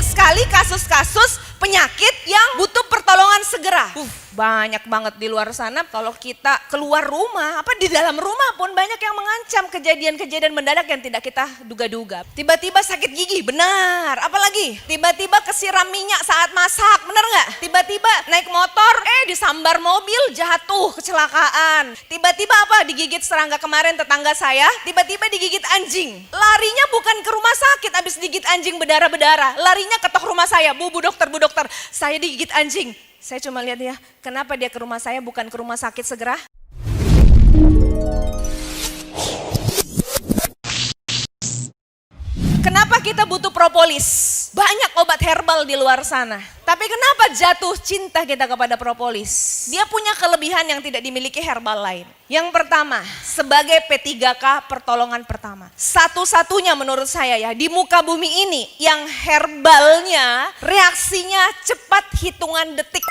banyak sekali kasus-kasus penyakit yang butuh pertolongan segera. Banyak banget di luar sana. Kalau kita keluar rumah, di dalam rumah pun banyak yang mengancam kejadian-kejadian mendadak yang tidak kita duga-duga. Tiba-tiba sakit gigi, benar. Apalagi tiba-tiba kesiram minyak saat masak, benar nggak? Tiba-tiba naik motor, disambar mobil, jatuh, kecelakaan. Tiba-tiba digigit serangga. Kemarin tetangga saya, tiba-tiba digigit anjing. Larinya bukan ke rumah sakit, abis digigit anjing berdarah-berdarah. Larinya ketok rumah saya, bu dokter, saya digigit anjing. Saya cuma lihat ya, kenapa dia ke rumah saya bukan ke rumah sakit segera? Kenapa kita butuh propolis? Banyak obat herbal di luar sana. Tapi kenapa jatuh cinta kita kepada propolis? Dia punya kelebihan yang tidak dimiliki herbal lain. Yang pertama, sebagai P3K pertolongan pertama. Satu-satunya menurut saya ya, di muka bumi ini yang herbalnya reaksinya cepat hitungan detik.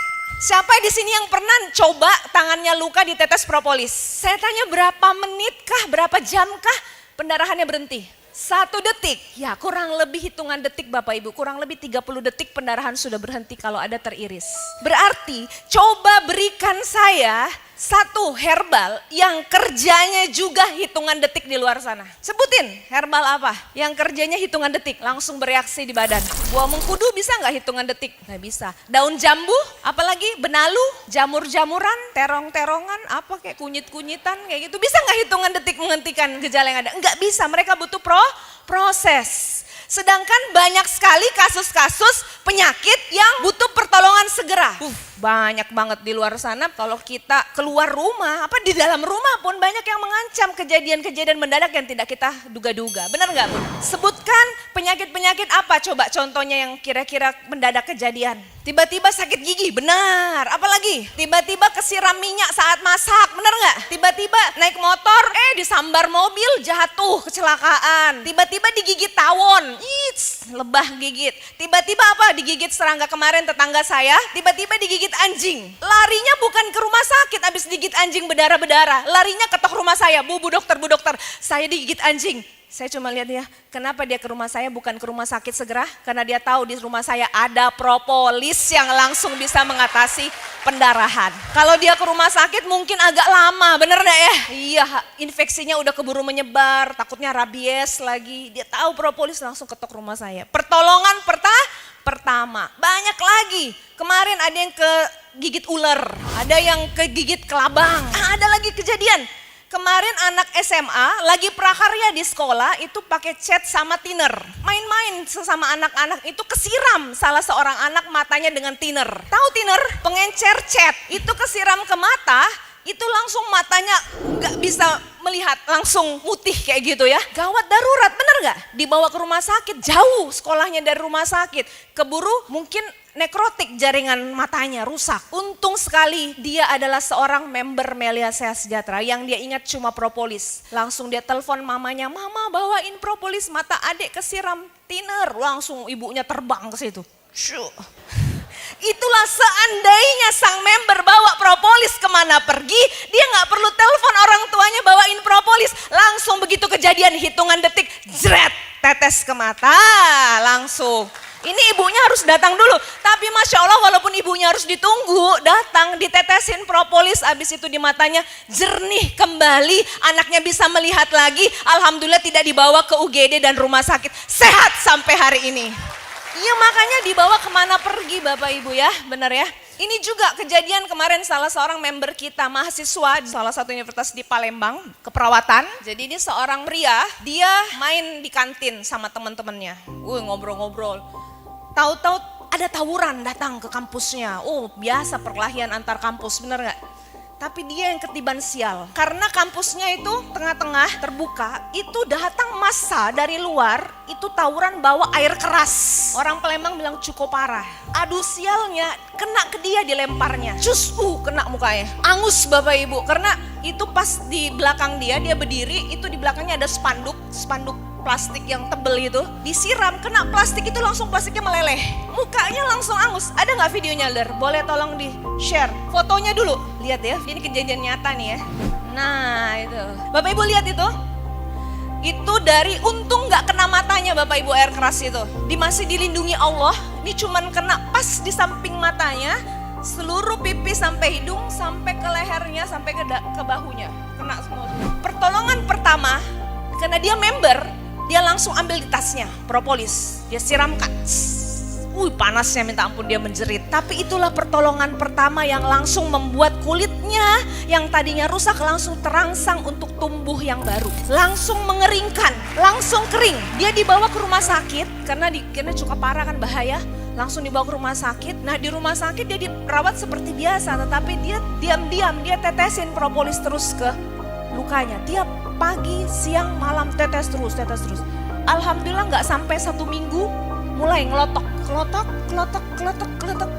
Siapa di sini yang pernah coba tangannya luka ditetes propolis? Saya tanya berapa menit kah, berapa jam kah pendarahannya berhenti? 1 detik, ya kurang lebih hitungan detik Bapak Ibu, kurang lebih 30 detik pendarahan sudah berhenti kalau ada teriris. Berarti coba berikan saya satu herbal yang kerjanya juga hitungan detik di luar sana. Sebutin herbal apa yang kerjanya hitungan detik, langsung bereaksi di badan. Buah mengkudu bisa nggak hitungan detik? Nggak bisa. Daun jambu, apalagi benalu, jamur-jamuran, terong-terongan, kayak kunyit-kunyitan kayak gitu. Bisa nggak hitungan detik menghentikan gejala yang ada? Nggak bisa, mereka butuh proses. Sedangkan banyak sekali kasus-kasus penyakit yang butuh pertolongan segera. Banyak banget di luar sana. Kalau kita keluar rumah, di dalam rumah pun banyak yang mengancam kejadian-kejadian mendadak yang tidak kita duga-duga. Benar nggak Bu? Sebutkan penyakit-penyakit apa coba contohnya yang kira-kira mendadak kejadian. Tiba-tiba sakit gigi, benar. Apalagi tiba-tiba kesiram minyak saat masak, benar nggak? Tiba-tiba naik motor, disambar mobil, jatuh, kecelakaan. Tiba-tiba digigit tawon, lebah gigit. Tiba-tiba digigit serangga. Kemarin tetangga saya, tiba-tiba digigit anjing. Larinya bukan ke rumah sakit, abis digigit anjing berdarah-berdarah. Larinya ketok rumah saya, bu dokter, saya digigit anjing. Saya cuma lihat ya, kenapa dia ke rumah saya bukan ke rumah sakit segera? Karena dia tahu di rumah saya ada propolis yang langsung bisa mengatasi pendarahan. Kalau dia ke rumah sakit mungkin agak lama, bener gak ya? Iya, infeksinya udah keburu menyebar, takutnya rabies lagi. Dia tahu propolis langsung ketok rumah saya. Pertolongan pertama, banyak lagi. Kemarin ada yang kegigit ular, ada yang kegigit kelabang, ada lagi kejadian. Kemarin anak SMA lagi prakarya di sekolah itu pakai cat sama thinner. Main-main sesama anak-anak itu kesiram salah seorang anak matanya dengan thinner. Tahu thinner? Pengencer cat. Itu kesiram ke mata, itu langsung matanya nggak bisa melihat, langsung putih kayak gitu ya. Gawat, darurat, bener nggak? Dibawa ke rumah sakit, jauh sekolahnya dari rumah sakit. Keburu mungkin nekrotik jaringan matanya, rusak. Untung sekali dia adalah seorang member Melia Sejahtera yang dia ingat cuma propolis. Langsung dia telepon mamanya, mama bawain propolis, mata adik kesiram thinner. Langsung ibunya terbang ke situ. Itulah seandainya sang member bawa propolis kemana pergi, dia nggak perlu telepon orang tuanya bawain propolis. Langsung begitu kejadian hitungan detik, jret, tetes ke mata, langsung. Ini ibunya harus datang dulu, tapi Masya Allah walaupun ibunya harus ditunggu, datang ditetesin propolis, abis itu di matanya jernih kembali, anaknya bisa melihat lagi, alhamdulillah tidak dibawa ke UGD dan rumah sakit, sehat sampai hari ini. Iya makanya dibawa kemana pergi Bapak Ibu ya, benar ya. Ini juga kejadian kemarin salah seorang member kita, mahasiswa di salah satu universitas di Palembang, keperawatan. Jadi ini seorang pria, dia main di kantin sama teman-temannya, ngobrol-ngobrol. Tahu-tahu ada tawuran datang ke kampusnya, biasa perkelahian antar kampus, benar gak? Tapi dia yang ketiban sial, karena kampusnya itu tengah-tengah terbuka, itu datang massa dari luar, itu tawuran bawa air keras. Orang Palembang bilang cukup parah. Adu sialnya kena ke dia dilemparnya, kena mukanya. Angus Bapak Ibu, karena itu pas di belakang dia berdiri, itu di belakangnya ada spanduk plastik yang tebel itu, disiram, kena plastik itu langsung plastiknya meleleh. Mukanya langsung angus. Ada gak videonya Der? Boleh tolong di share. Fotonya dulu. Lihat ya, ini kejadian nyata nih ya. Nah itu. Bapak Ibu lihat itu. Itu dari untung nggak kena matanya Bapak Ibu air keras itu. Dia masih dilindungi Allah. Ini cuman kena pas di samping matanya. Seluruh pipi sampai hidung, sampai ke lehernya, sampai ke bahunya. Kena semua. Pertolongan pertama, karena dia member, dia langsung ambil di tasnya propolis. Dia siramkan. Panasnya minta ampun, dia menjerit. Tapi itulah pertolongan pertama yang langsung membuat kulitnya yang tadinya rusak langsung terangsang untuk tumbuh yang baru. Langsung mengeringkan, langsung kering. Dia dibawa ke rumah sakit karena cukup parah kan, bahaya. Langsung dibawa ke rumah sakit. Nah di rumah sakit dia dirawat seperti biasa, tetapi dia diam-diam dia tetesin propolis terus ke lukanya. Tiap pagi, siang, malam tetes terus. Alhamdulillah nggak sampai 1 minggu mulai ngelotok,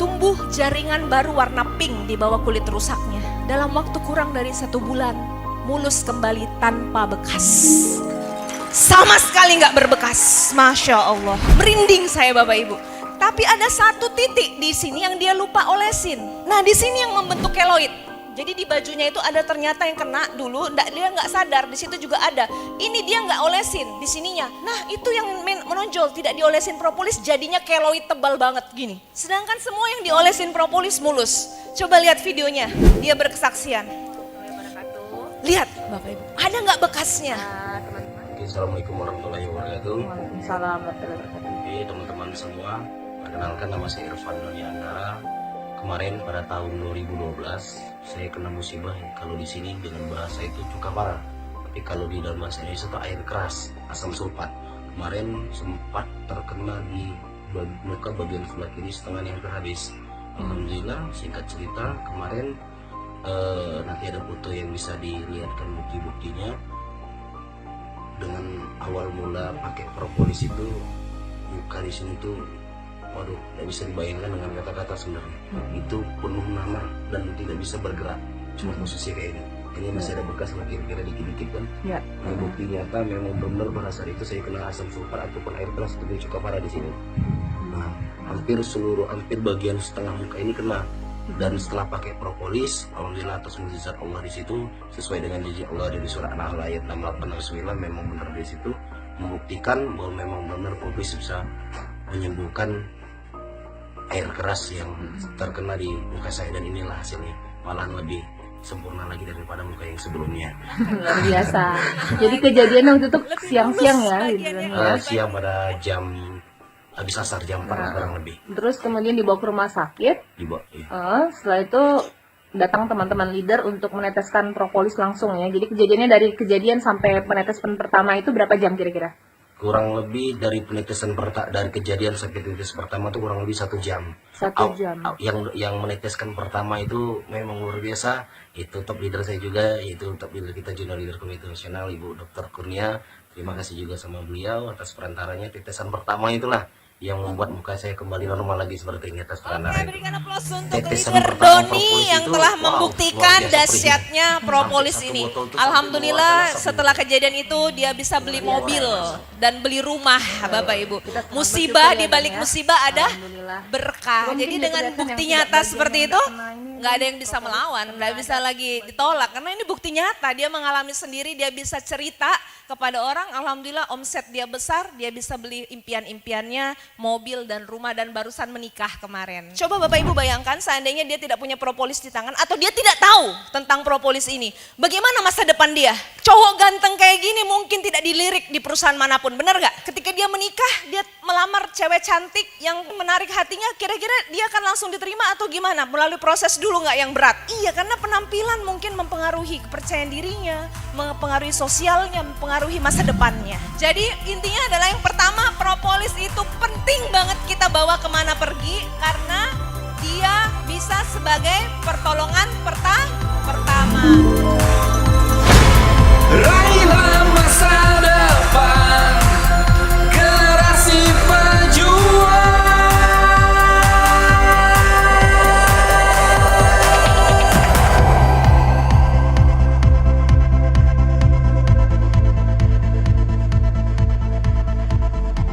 tumbuh jaringan baru warna pink di bawah kulit rusaknya. Dalam waktu kurang dari 1 bulan, mulus kembali tanpa bekas. Sama sekali nggak berbekas, Masya Allah. Merinding saya Bapak Ibu. Tapi ada 1 titik di sini yang dia lupa olesin. Nah di sini yang membentuk keloid. Jadi di bajunya itu ada ternyata yang kena dulu, dia nggak sadar, di situ juga ada. Ini dia nggak olesin di sininya. Nah itu yang menonjol, tidak diolesin propolis jadinya keloid tebal banget gini. Sedangkan semua yang diolesin propolis mulus. Coba lihat videonya, dia berkesaksian. Lihat Bapak Ibu, ada nggak bekasnya? Assalamualaikum warahmatullahi wabarakatuh. Waalaikumsalam warahmatullahi wabarakatuh. Jadi teman-teman semua, perkenalkan nama saya Irfan Doni Anggara. Kemarin pada tahun 2012 saya kena musibah, kalau di sini dengan bahasa itu cuka parah, tapi kalau di dalam bahasa Indonesia itu air keras, asam sulfat. Kemarin sempat terkena di muka bagian sebelah kiri, setengah yang terhabis. Alhamdulillah, singkat cerita kemarin nanti ada foto yang bisa dilihatkan bukti-buktinya. Dengan awal mula pakai propolis itu muka di sini tuh, waduh, tidak bisa dibayangkan dengan kata-kata sebenarnya. Itu penuh nanah dan tidak bisa bergerak, cuma posisi kayak ini. Ini masih ada bekas lah kira-kira dikit-dikit kan. Ya. Nah, bukti nyata memang benar pada saat itu saya kena asam sulfat ataupun air keras itu cukup parah di sini. Nah, hampir bagian setengah muka ini kena. Dan setelah pakai propolis, alhamdulillah atas mukjizat Allah di situ, sesuai dengan janji Allah dari surah An-Nahl ayat 68-69, memang benar di situ membuktikan bahwa memang benar propolis bisa menyembuhkan air keras yang terkena di muka saya, dan inilah hasilnya, malah lebih sempurna lagi daripada muka yang sebelumnya. Luar biasa. Jadi kejadian waktu itu siang-siang ya, gitu. Siang pada jam habis asar, jam 4 kurang lebih. Terus kemudian dibawa ke rumah sakit. Iya. Setelah itu datang teman-teman leader untuk meneteskan propolis langsung ya. Jadi kejadiannya dari kejadian sampai penetesan pertama itu berapa jam kira-kira? Kurang lebih dari penetesan dari kejadian sampai penetes pertama itu kurang lebih 1 jam. 1 jam. Yang meneteskan pertama itu memang luar biasa. Itu top leader saya juga, yaitu top leader kita, junior leader komite nasional, Ibu Dr. Kurnia. Terima kasih juga sama beliau atas perantaranya. Tetesan pertama itulah yang membuat muka saya kembali normal lagi seperti ini atas perantara itu. Berikan aplaus untuk Tetesan leader pertama Doni propolis yang itu, telah wow, membuktikan luar biasa dahsyatnya propolis Sampai ini. 1 botol itu Alhamdulillah sampai luar setelah kejadian itu dia bisa beli mobil dan beli rumah Bapak Ibu. Musibah di balik musibah ada berkah. Jadi dengan bukti nyata seperti itu nggak ada yang bisa melawan, nggak bisa lagi ditolak. Karena ini bukti nyata, dia mengalami sendiri, dia bisa cerita kepada orang. Alhamdulillah omset dia besar, dia bisa beli impian-impiannya, mobil dan rumah, dan barusan menikah kemarin. Coba Bapak Ibu bayangkan seandainya dia tidak punya propolis di tangan atau dia tidak tahu tentang propolis ini. Bagaimana masa depan dia? Cowok ganteng kayak gini mungkin tidak dilirik di perusahaan manapun, benar gak? Ketika dia menikah, dia melamar cewek cantik yang menarik hatinya, kira-kira dia akan langsung diterima atau gimana? Melalui proses dulu gak yang berat? Iya, karena penampilan mungkin mempengaruhi kepercayaan dirinya, mempengaruhi sosialnya, mempengaruhi masa depannya. Jadi intinya adalah yang pertama, propolis itu penting banget kita bawa kemana pergi, karena dia bisa sebagai pertolongan pertama.